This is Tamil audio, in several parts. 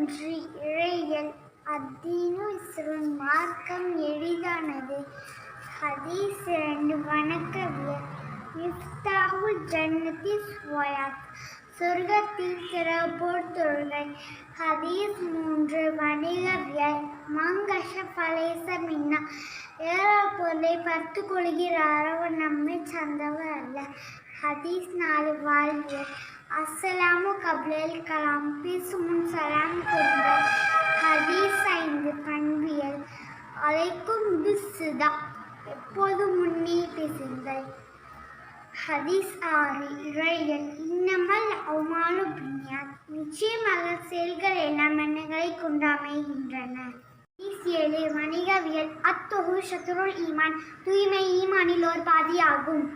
1 இறையியல் அத்தீனு இஸ்ருன் மார்க்கம் எளிதானது. ஹதீஸ் 2 வணக்கவியல் மிஃப்தாஹுல் ஜன்னத்தி ஸலாத் சொர்க்கத்தின் திறவுகோல் தொழுகை. ஹதீஸ் 3 வணிகவியல் மங்கஷ ஃபலைஸ மின்னா ஏழாவது பொருளை பறித்துக் கொள்கிறாரோ அவர் நம்மை சார்ந்தவர் அல்ல. ஹதீஸ் 4 வாழ்வியல் அஸ்ஸலாமு கப்லல் கலாம் பேசும் முன் சலாம் கூறுங்கள். ஹதீஸ் 5 பண்பியல் அலைக்கும் பிஸ்ஸிதா எப்போது முன்னே பேசுங்கள். ஹதீஸ் 6 இறையியல் இன்னமல் அவுமாலு பின்னியாத் நிச்சயமாக செயல்கள் எல்லாம் எண்ணங்களை கொண்டு அமைகின்றன. ஹதீஸ் 7 வணிகவியல் அத்தொஹு ஷத்ருல் ஈமான் தூய்மை ஈமானில் ஒரு பாதியாகும்.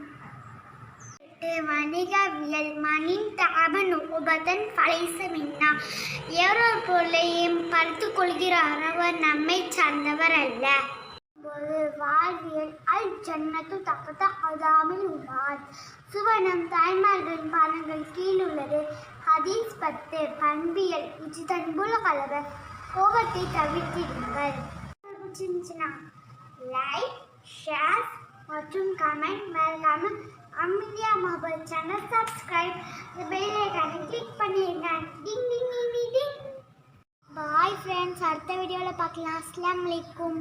வணிகவியல் மனின் தஅபன் உபதன் ஃபலைஸ மின்னா ஏறொரு பொருளையும் பறித்துக் கொள்கிறார் அவர் நம்மை சார்ந்தவர் அல்ல. வாழ்வியல் அல் ஜன்னத்து தக்கத்த அதாமில் உள்ளார் சுவனம் தாய்மார்களின் பாதங்கள் கீழ் உள்ளது. ஹதீஸ் 10 பண்பியல் இஜ்தனிபுல் கலப கோபத்தை தவிர்த்திடுங்கள். பிடிச்சிருந்துச்சுன்னா லைக் ஷேர் மற்றும் கமெண்ட் மறக்காம Amelia mobile channel subscribe bell ஐகானை கிளிக் பண்ணிடுங்க. டிங் டிங் டிங் டிங். பாய் ஃப்ரெண்ட்ஸ், அடுத்த வீடியோவில் பார்க்கலாம். அஸ்ஸலாமு அலைக்கும்.